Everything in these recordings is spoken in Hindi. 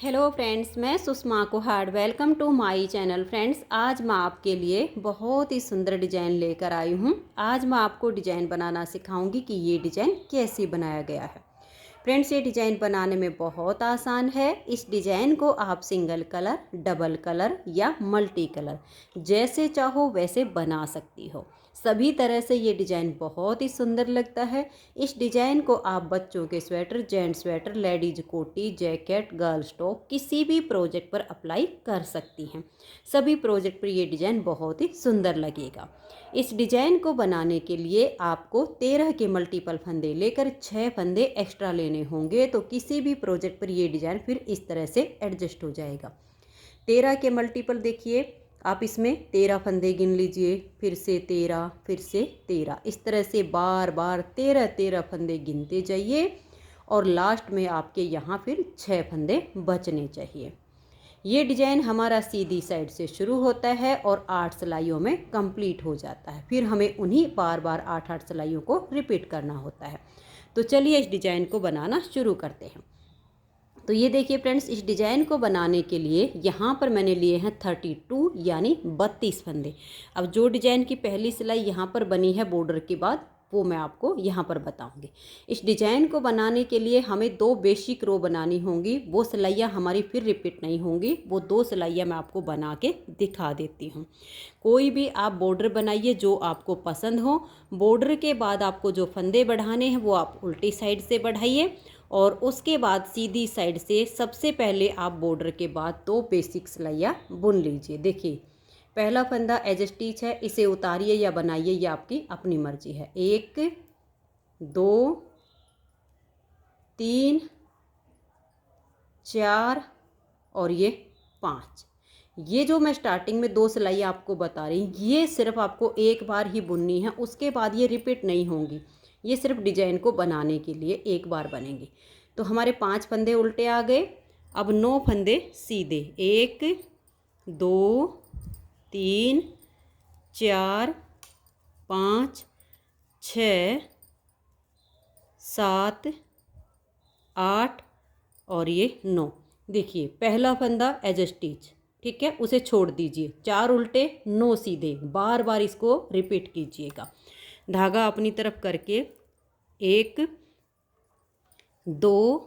हेलो फ्रेंड्स, मैं Sushma Kuhad. Welcome to my channel. Friends, आज मैं आपके लिए बहुत ही सुंदर डिज़ाइन लेकर आई हूँ। आज मैं आपको डिज़ाइन बनाना सिखाऊंगी कि ये डिज़ाइन कैसे बनाया गया है। फ्रेंड्स, ये डिज़ाइन बनाने में बहुत आसान है। इस डिज़ाइन को आप सिंगल कलर, डबल कलर या मल्टी कलर जैसे चाहो वैसे बना सकती हो। सभी तरह से ये डिज़ाइन बहुत ही सुंदर लगता है। इस डिज़ाइन को आप बच्चों के स्वेटर, जेंट्स स्वेटर, लेडीज कोटी, जैकेट, गर्ल्स टॉप किसी भी प्रोजेक्ट पर अप्लाई कर सकती हैं। सभी प्रोजेक्ट पर ये डिज़ाइन बहुत ही सुंदर लगेगा। इस डिज़ाइन को बनाने के लिए आपको 13 के मल्टीपल फंदे लेकर 6 फंदे एक्स्ट्रा लेने होंगे, तो किसी भी प्रोजेक्ट पर ये डिज़ाइन फिर इस तरह से एडजस्ट हो जाएगा। 13 के मल्टीपल देखिए, आप इसमें 13 फंदे गिन लीजिए, फिर से 13, फिर से 13, इस तरह से बार बार 13 फंदे गिनते जाइए और लास्ट में आपके यहाँ फिर 6 फंदे बचने चाहिए। ये डिज़ाइन हमारा सीधी साइड से शुरू होता है और 8 सिलाइयों में कंप्लीट हो जाता है। फिर हमें उन्हीं बार बार 8 सिलाइयों को रिपीट करना होता है। तो चलिए इस डिज़ाइन को बनाना शुरू करते हैं। तो ये देखिए फ्रेंड्स, इस डिज़ाइन को बनाने के लिए यहाँ पर मैंने लिए हैं 32 यानी 32 फंदे। अब जो डिज़ाइन की पहली सिलाई यहाँ पर बनी है बॉर्डर के बाद, वो मैं आपको यहाँ पर बताऊँगी। इस डिज़ाइन को बनाने के लिए हमें 2 बेसिक रो बनानी होंगी। वो सिलाइयाँ हमारी फिर रिपीट नहीं होंगी। वो 2 सिलाइयाँ मैं आपको बना के दिखा देती हूँ। कोई भी आप बॉर्डर बनाइए जो आपको पसंद हो। बॉर्डर के बाद आपको जो फंदे बढ़ाने हैं वो आप उल्टी साइड से बढ़ाइए और उसके बाद सीधी साइड से सबसे पहले आप बॉर्डर के बाद 2 बेसिक सिलाइयाँ बुन लीजिए। देखिए, पहला फंदा एज स्टिच है, इसे उतारिए या बनाइए, ये आपकी अपनी मर्जी है। 1 2 3 4 और ये 5। ये जो मैं स्टार्टिंग में 2 सिलाइयाँ आपको बता रही हूँ, ये सिर्फ आपको एक बार ही बुननी है, उसके बाद ये रिपीट नहीं होंगी। ये सिर्फ डिजाइन को बनाने के लिए एक बार बनेंगे। तो हमारे 5 फंदे उल्टे आ गए। अब 9 फंदे सीधे। 1 2 3 4 5 6 7 8 और ये 9। देखिए, पहला फंदा एज स्टिच, ठीक है, उसे छोड़ दीजिए। 4 उल्टे 9 सीधे, बार बार इसको रिपीट कीजिएगा। धागा अपनी तरफ करके 1 2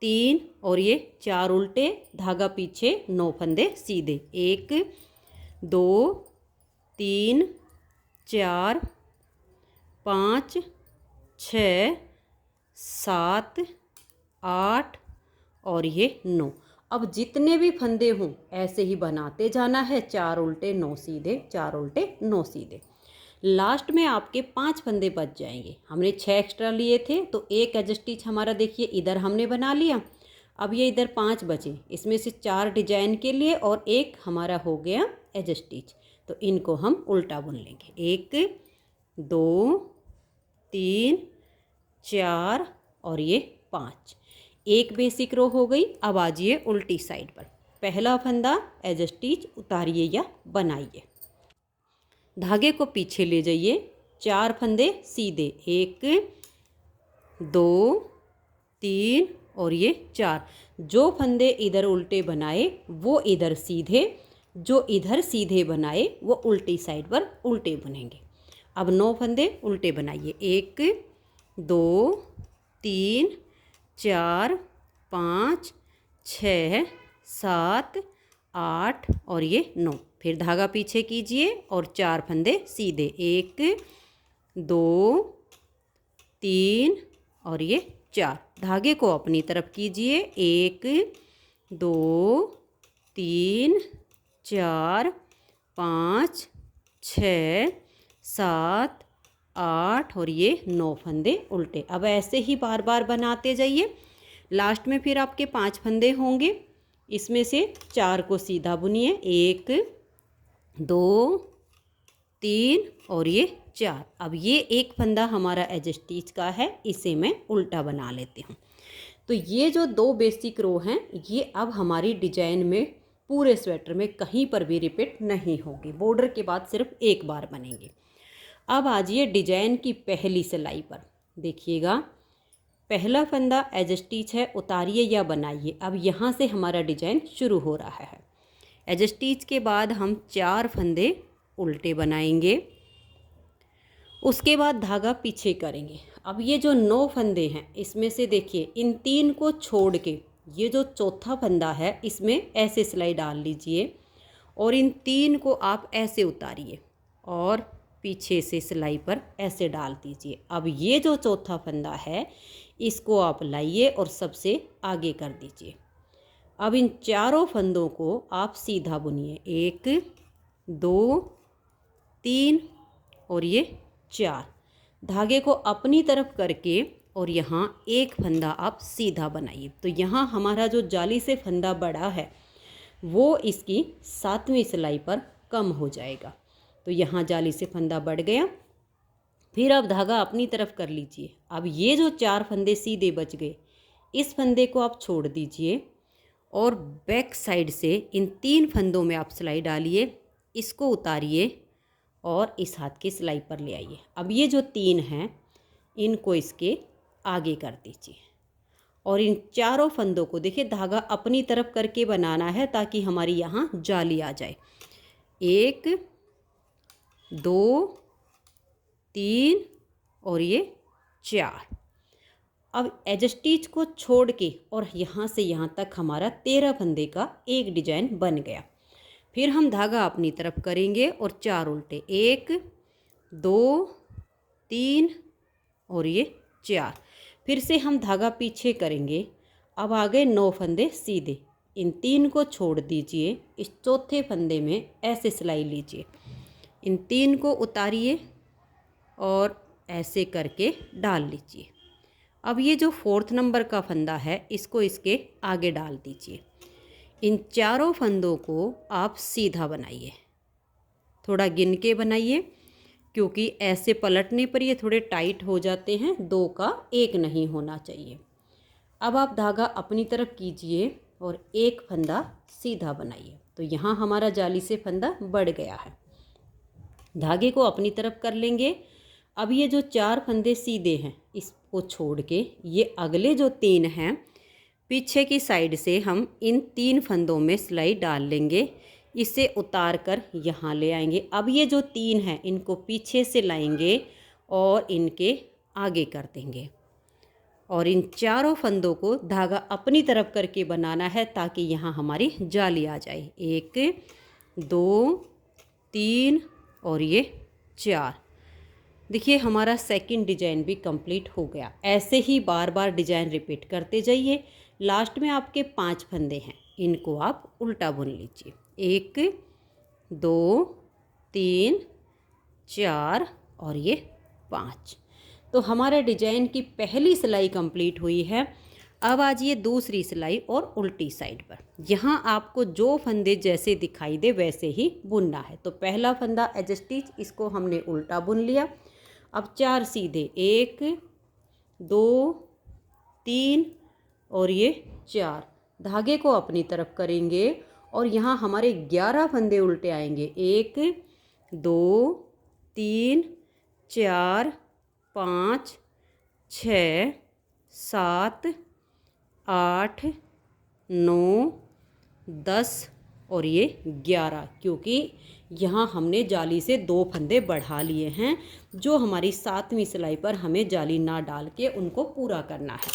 3 और ये 4 उल्टे, धागा पीछे, 9 फंदे सीधे। 1 2 3 4 5 6 7 8 और ये 9। अब जितने भी फंदे हों ऐसे ही बनाते जाना है। 4 उल्टे 9 सीधे, 4 उल्टे 9 सीधे। लास्ट में आपके 5 फंदे बच जाएंगे। हमने 6 एक्स्ट्रा लिए थे, तो एक एज स्टिच हमारा देखिए इधर हमने बना लिया। अब ये इधर 5 बचे, इसमें से 4 डिजाइन के लिए और एक हमारा हो गया एज स्टिच। तो इनको हम उल्टा बुन लेंगे। 1 2 3 4 और ये 5। एक बेसिक रो हो गई। अब आ जाइए उल्टी साइड पर। पहला फंदा एज स्टिच उतारिए या बनाइए। धागे को पीछे ले जाइए। 4 फंदे सीधे। 1 2 3 और ये 4। जो फंदे इधर उल्टे बनाए वो इधर सीधे, जो इधर सीधे बनाए वो उल्टी साइड पर उल्टे बुनेंगे। अब 9 फंदे उल्टे बनाइए। 1 2 3 4 5 6 7 8 और ये 9। फिर धागा पीछे कीजिए और 4 फंदे सीधे। 1 2 3 और ये 4। धागे को अपनी तरफ कीजिए। 1 2 3 4 5 6 7 8 और ये 9 फंदे उल्टे। अब ऐसे ही बार बार बनाते जाइए। लास्ट में फिर आपके 5 फंदे होंगे, इसमें से 4 को सीधा बुनिए। 1 2 3 और ये 4। अब ये एक फंदा हमारा एज स्टिच का है, इसे मैं उल्टा बना लेती हूँ। तो ये जो 2 बेसिक रो हैं, ये अब हमारी डिजाइन में पूरे स्वेटर में कहीं पर भी रिपीट नहीं होगी। बॉर्डर के बाद सिर्फ एक बार बनेंगे। अब आ जाइए डिजाइन की पहली सिलाई पर। देखिएगा, पहला फंदा एज स्टिच है, उतारिए या बनाइए। अब यहाँ से हमारा डिजाइन शुरू हो रहा है। एज स्टिच के बाद हम 4 फंदे उल्टे बनाएंगे, उसके बाद धागा पीछे करेंगे। अब ये जो 9 फंदे हैं इसमें से देखिए इन 3 को छोड़ के ये जो चौथा फंदा है इसमें ऐसे सिलाई डाल लीजिए और इन 3 को आप ऐसे उतारिए और पीछे से सिलाई पर ऐसे डाल दीजिए। अब ये जो चौथा फंदा है इसको आप लाइए और सबसे आगे कर दीजिए। अब इन चारों फंदों को आप सीधा बुनिए, 1 2 3 और ये 4। धागे को अपनी तरफ करके और यहाँ एक फंदा आप सीधा बनाइए। तो यहाँ हमारा जो जाली से फंदा बड़ा है वो इसकी 7वीं सिलाई पर कम हो जाएगा। तो यहाँ जाली से फंदा बढ़ गया। फिर अब धागा अपनी तरफ कर लीजिए। अब ये जो 4 फंदे सीधे बच गए इस फंदे को आप छोड़ दीजिए और बैक साइड से इन 3 फंदों में आप सिलाई डालिए, इसको उतारिए और इस हाथ की सिलाई पर ले आइए। अब ये जो 3 हैं इनको इसके आगे कर दीजिए और इन चारों फंदों को देखिए धागा अपनी तरफ करके बनाना है ताकि हमारी यहाँ जाली आ जाए। 1 2 3 और ये 4। अब एज स्टिच को छोड़ के और यहाँ से यहाँ तक हमारा 13 फंदे का एक डिजाइन बन गया। फिर हम धागा अपनी तरफ करेंगे और 4 उल्टे, 1 2 3 और ये 4। फिर से हम धागा पीछे करेंगे। अब आ गए 9 फंदे सीधे, इन 3 को छोड़ दीजिए, इस चौथे फंदे में ऐसे सिलाई लीजिए, इन 3 को उतारिए और ऐसे करके डाल लीजिए। अब ये जो 4th नंबर का फंदा है इसको इसके आगे डाल दीजिए। इन चारों फंदों को आप सीधा बनाइए, थोड़ा गिन के बनाइए क्योंकि ऐसे पलटने पर ये थोड़े टाइट हो जाते हैं, 2 का 1 नहीं होना चाहिए। अब आप धागा अपनी तरफ कीजिए और एक फंदा सीधा बनाइए। तो यहाँ हमारा जाली से फंदा बढ़ गया है। धागे को अपनी तरफ कर लेंगे। अब ये जो 4 फंदे सीधे हैं इसको छोड़ के ये अगले जो 3 हैं पीछे की साइड से हम इन 3 फंदों में सिलाई डाल लेंगे, इसे उतार कर यहाँ ले आएंगे। अब ये जो 3 हैं इनको पीछे से लाएंगे और इनके आगे कर देंगे और इन चारों फंदों को धागा अपनी तरफ करके बनाना है ताकि यहाँ हमारी जाली आ जाए। 1 2 3 और ये 4। देखिए हमारा सेकंड डिजाइन भी कंप्लीट हो गया। ऐसे ही बार बार डिजाइन रिपीट करते जाइए। लास्ट में आपके 5 फंदे हैं, इनको आप उल्टा बुन लीजिए। 1 2 3 4 और ये 5। तो हमारे डिजाइन की पहली सिलाई कंप्लीट हुई है। अब आज ये दूसरी सिलाई और उल्टी साइड पर। यहाँ आपको जो फंदे जैसे दिखाई दे वैसे ही बुनना है। तो पहला फंदा एज स्टिच, इसको हमने उल्टा बुन लिया। अब 4 सीधे, 1 2 3 और ये 4। धागे को अपनी तरफ करेंगे और यहाँ हमारे 11 फंदे उल्टे आएंगे। 1 2 3 4 5 6 7 8 9 10 और ये 11, क्योंकि यहाँ हमने जाली से 2 फंदे बढ़ा लिए हैं जो हमारी 7वीं सिलाई पर हमें जाली ना डाल के उनको पूरा करना है।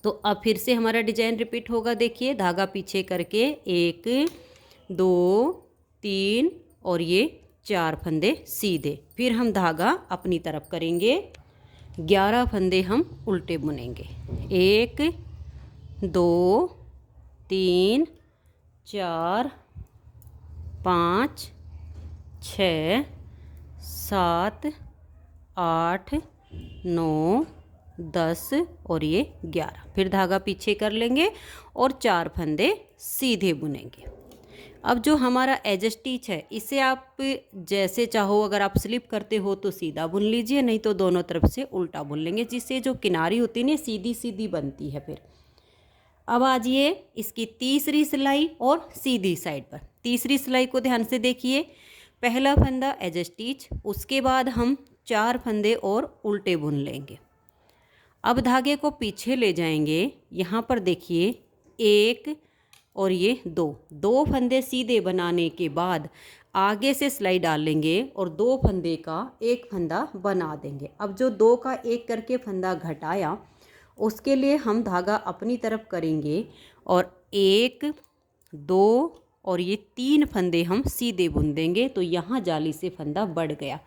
तो अब फिर से हमारा डिजाइन रिपीट होगा। देखिए धागा पीछे करके 1 2 3 और ये 4 फंदे सीधे। फिर हम धागा अपनी तरफ करेंगे, 11 फंदे हम उल्टे बुनेंगे। 1 2 3 4 5 6 7 8 9 10 और ये 11। फिर धागा पीछे कर लेंगे और 4 फंदे सीधे बुनेंगे। अब जो हमारा एज स्टिच है इसे आप जैसे चाहो, अगर आप स्लिप करते हो तो सीधा बुन लीजिए, नहीं तो दोनों तरफ से उल्टा बुन लेंगे, जिससे जो किनारी होती है ना सीधी सीधी बनती है। फिर अब आज ये इसकी तीसरी सिलाई और सीधी साइड पर। तीसरी सिलाई को ध्यान से देखिए। पहला फंदा एज स्टिच, उसके बाद हम 4 फंदे और उल्टे बुन लेंगे। अब धागे को पीछे ले जाएंगे। यहाँ पर देखिए 1 और ये 2 फंदे सीधे बनाने के बाद आगे से सिलाई डालेंगे और 2 फंदे का एक फंदा बना देंगे। अब जो 2 का एक करके फंदा घटाया उसके लिए हम धागा अपनी तरफ करेंगे और 1 2 और ये 3 फंदे हम सीधे बुन देंगे। तो यहाँ जाली से फंदा बढ़ गया।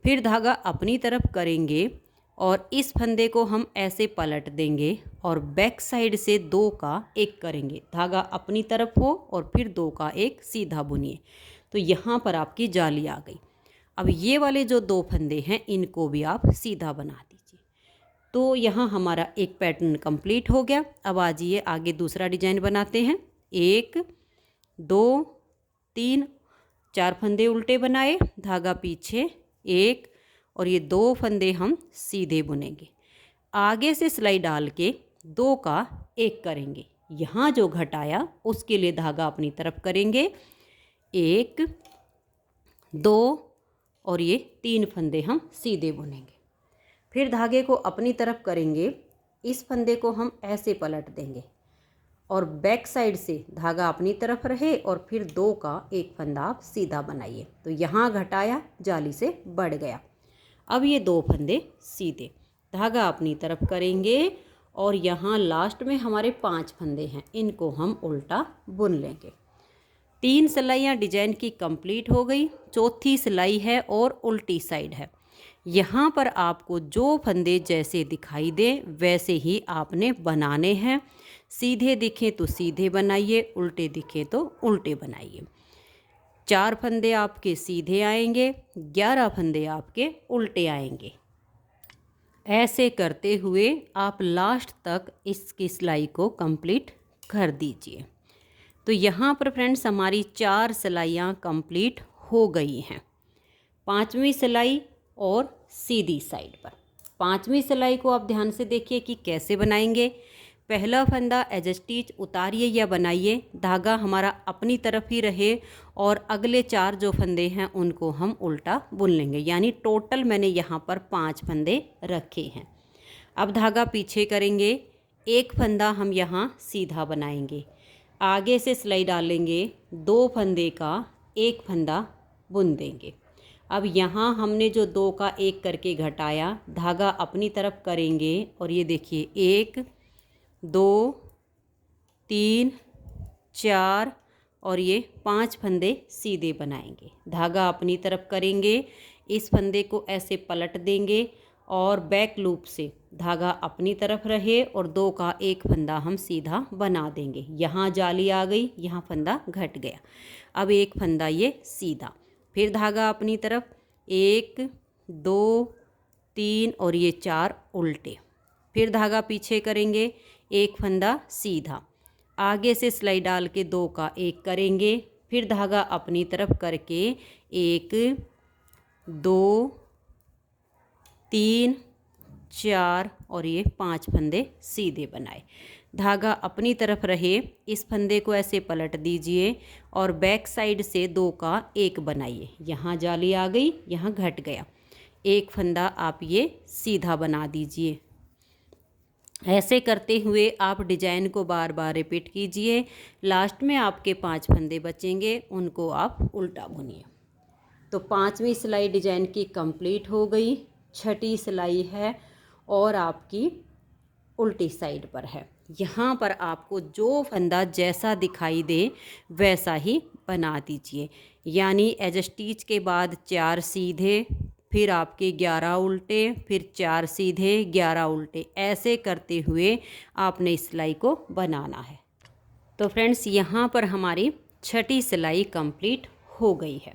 फिर धागा अपनी तरफ करेंगे और इस फंदे को हम ऐसे पलट देंगे और बैक साइड से 2 का एक करेंगे। धागा अपनी तरफ हो और फिर 2 का एक सीधा बुनिए। तो यहाँ पर आपकी जाली आ गई। अब ये वाले जो 2 फंदे हैं इनको भी आप सीधा बना दीजिए। तो यहाँ हमारा एक पैटर्न कंप्लीट हो गया। अब आ जाइए आगे दूसरा डिजाइन बनाते हैं। 1 2 3 4 फंदे उल्टे बनाए, धागा पीछे 1 और ये 2 फंदे हम सीधे बुनेंगे। आगे से सिलाई डाल के 2 का एक करेंगे। यहाँ जो घटाया उसके लिए धागा अपनी तरफ करेंगे। 1 2 और ये 3 फंदे हम सीधे बुनेंगे। फिर धागे को अपनी तरफ करेंगे। इस फंदे को हम ऐसे पलट देंगे और बैक साइड से धागा अपनी तरफ रहे और फिर 2 का एक फंदा आप सीधा बनाइए। तो यहाँ घटाया, जाली से बढ़ गया। अब ये 2 फंदे सीधे, धागा अपनी तरफ करेंगे और यहाँ लास्ट में हमारे 5 फंदे हैं, इनको हम उल्टा बुन लेंगे। 3 सिलाइयाँ डिजाइन की कंप्लीट हो गई। चौथी सिलाई है और उल्टी साइड है। यहाँ पर आपको जो फंदे जैसे दिखाई दे वैसे ही आपने बनाने हैं। सीधे दिखे तो सीधे बनाइए, उल्टे दिखे तो उल्टे बनाइए। 4 फंदे आपके सीधे आएंगे, 11 फंदे आपके उल्टे आएंगे। ऐसे करते हुए आप लास्ट तक इसकी सिलाई को कंप्लीट कर दीजिए। तो यहाँ पर फ्रेंड्स हमारी 4 सिलाइयाँ कंप्लीट हो गई हैं। 5वीं सिलाई और सीधी साइड पर। 5वीं सिलाई को आप ध्यान से देखिए कि कैसे बनाएंगे। पहला फंदा एज स्टिच उतारिए या बनाइए, धागा हमारा अपनी तरफ ही रहे और अगले 4 जो फंदे हैं उनको हम उल्टा बुन लेंगे। यानी टोटल मैंने यहाँ पर 5 फंदे रखे हैं। अब धागा पीछे करेंगे, एक फंदा हम यहाँ सीधा बनाएंगे, आगे से सिलाई डालेंगे, 2 फंदे का एक फंदा बुन देंगे। अब यहाँ हमने जो 2 का एक करके घटाया, धागा अपनी तरफ करेंगे और ये देखिए 1 2 3 4 और ये 5 फंदे सीधे बनाएंगे। धागा अपनी तरफ करेंगे, इस फंदे को ऐसे पलट देंगे और बैक लूप से धागा अपनी तरफ रहे और 2 का एक फंदा हम सीधा बना देंगे। यहाँ जाली आ गई, यहाँ फंदा घट गया। अब एक फंदा ये सीधा, फिर धागा अपनी तरफ 1 2 3 और ये 4 उल्टे। फिर धागा पीछे करेंगे, एक फंदा सीधा, आगे से सिलाई डाल के 2 का एक करेंगे, फिर धागा अपनी तरफ करके 1 2 3 4 और ये 5 फंदे सीधे बनाए। धागा अपनी तरफ रहे, इस फंदे को ऐसे पलट दीजिए और बैक साइड से 2 का एक बनाइए। यहाँ जाली आ गई, यहाँ घट गया। एक फंदा आप ये सीधा बना दीजिए। ऐसे करते हुए आप डिजाइन को बार बार रिपीट कीजिए। लास्ट में आपके 5 फंदे बचेंगे, उनको आप उल्टा बुनिए। तो 5वीं सिलाई डिजाइन की कंप्लीट हो गई। 6ठी सिलाई है और आपकी उल्टी साइड पर है। यहाँ पर आपको जो फंदा जैसा दिखाई दे वैसा ही बना दीजिए। यानी एज स्टिच के बाद 4 सीधे, फिर आपके 11 उल्टे, फिर 4 सीधे 11 उल्टे। ऐसे करते हुए आपने इस सिलाई को बनाना है। तो फ्रेंड्स यहाँ पर हमारी 6ठी सिलाई कंप्लीट हो गई है।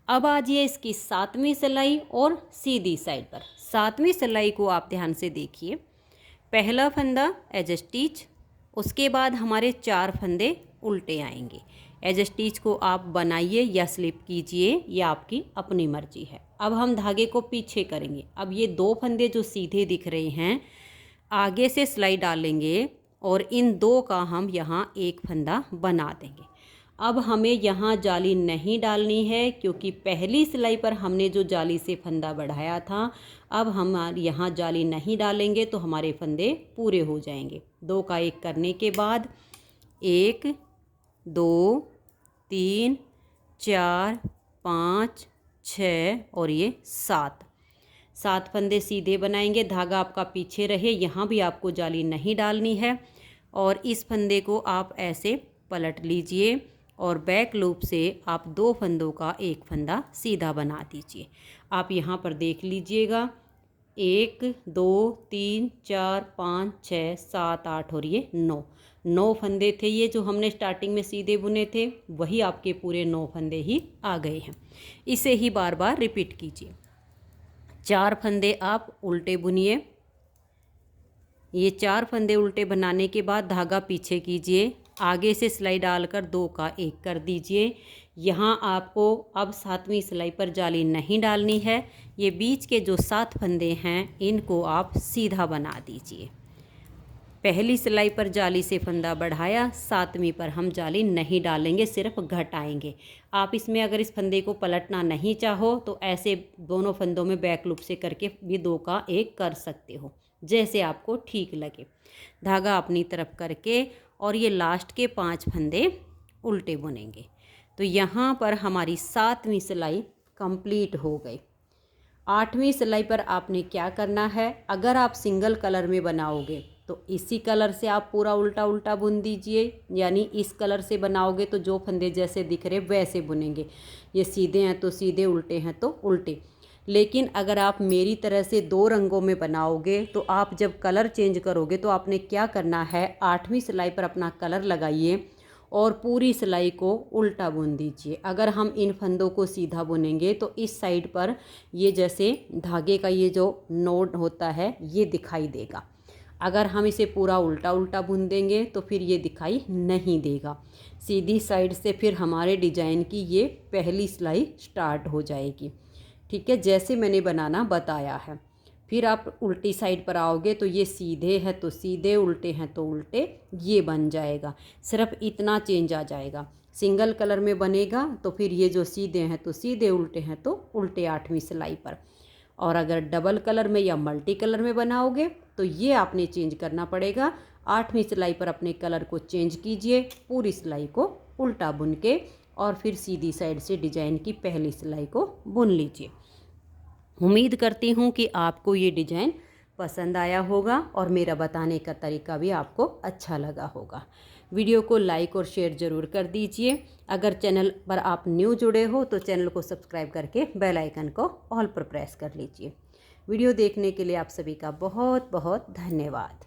अब आ जाइए इसकी 7वीं सिलाई और सीधी साइड पर। 7वीं सिलाई को आप ध्यान से देखिए। पहला फंदा एज स्टिच, उसके बाद हमारे 4 फंदे उल्टे आएंगे। एज स्टिच को आप बनाइए या स्लिप कीजिए, यह आपकी अपनी मर्जी है। अब हम धागे को पीछे करेंगे। अब ये 2 फंदे जो सीधे दिख रहे हैं, आगे से सिलाई डालेंगे और इन 2 का हम यहाँ एक फंदा बना देंगे। अब हमें यहाँ जाली नहीं डालनी है, क्योंकि पहली सिलाई पर हमने जो जाली से फंदा बढ़ाया था। अब हम यहाँ जाली नहीं डालेंगे तो हमारे फंदे पूरे हो जाएंगे। 2 का 1 करने के बाद 1 2 3 4 5 6 और ये 7 फंदे सीधे बनाएंगे। धागा आपका पीछे रहे, यहाँ भी आपको जाली नहीं डालनी है। और इस फंदे को आप ऐसे पलट लीजिए और बैक लूप से आप 2 फंदों का एक फंदा सीधा बना दीजिए। आप यहाँ पर देख लीजिएगा, 1 2 3 4 5 6 7 8 और ये 9 फंदे थे। ये जो हमने स्टार्टिंग में सीधे बुने थे वही आपके पूरे 9 फंदे ही आ गए हैं। इसे ही बार बार रिपीट कीजिए। 4 फंदे आप उल्टे बुनिए। ये 4 फंदे उल्टे बनाने के बाद धागा पीछे कीजिए, आगे से सिलाई डालकर 2 का 1 कर दीजिए। यहाँ आपको अब 7वीं सिलाई पर जाली नहीं डालनी है। ये बीच के जो 7 फंदे हैं इनको आप सीधा बना दीजिए। पहली सिलाई पर जाली से फंदा बढ़ाया, 7वीं पर हम जाली नहीं डालेंगे, सिर्फ घटाएंगे। आप इसमें अगर इस फंदे को पलटना नहीं चाहो तो ऐसे दोनों फंदों में बैक लूप से करके भी 2 का 1 कर सकते हो, जैसे आपको ठीक लगे। धागा अपनी तरफ करके और ये लास्ट के 5 फंदे उल्टे बुनेंगे। तो यहाँ पर हमारी 7वीं सिलाई कंप्लीट हो गई। 8वीं सिलाई पर आपने क्या करना है, अगर आप सिंगल कलर में बनाओगे तो इसी कलर से आप पूरा उल्टा उल्टा बुन दीजिए। यानी इस कलर से बनाओगे तो जो फंदे जैसे दिख रहे वैसे बुनेंगे। ये सीधे हैं तो सीधे, उल्टे हैं तो उल्टे। लेकिन अगर आप मेरी तरह से 2 रंगों में बनाओगे तो आप जब कलर चेंज करोगे तो आपने क्या करना है, 8वीं सिलाई पर अपना कलर लगाइए और पूरी सिलाई को उल्टा बुन दीजिए। अगर हम इन फंदों को सीधा बुनेंगे तो इस साइड पर ये जैसे धागे का ये जो नोड होता है ये दिखाई देगा। अगर हम इसे पूरा उल्टा उल्टा बुन देंगे तो फिर ये दिखाई नहीं देगा। सीधी साइड से फिर हमारे डिजाइन की ये पहली सिलाई स्टार्ट हो जाएगी। ठीक है, जैसे मैंने बनाना बताया है। फिर आप उल्टी साइड पर आओगे तो ये सीधे है तो सीधे, उल्टे हैं तो उल्टे, ये बन जाएगा। सिर्फ इतना चेंज आ जाएगा। सिंगल कलर में बनेगा तो फिर ये जो सीधे हैं तो सीधे, उल्टे हैं तो उल्टे 8वीं सिलाई पर। और अगर डबल कलर में या मल्टी कलर में बनाओगे तो ये आपने चेंज करना पड़ेगा। 8वीं सिलाई पर अपने कलर को चेंज कीजिए, पूरी सिलाई को उल्टा बुन के और फिर सीधी साइड से डिजाइन की पहली सिलाई को बुन लीजिए। उम्मीद करती हूँ कि आपको ये डिजाइन पसंद आया होगा और मेरा बताने का तरीका भी आपको अच्छा लगा होगा। वीडियो को लाइक और शेयर ज़रूर कर दीजिए। अगर चैनल पर आप न्यू जुड़े हो तो चैनल को सब्सक्राइब करके बेल आइकन को ऑल पर प्रेस कर लीजिए। वीडियो देखने के लिए आप सभी का बहुत बहुत धन्यवाद।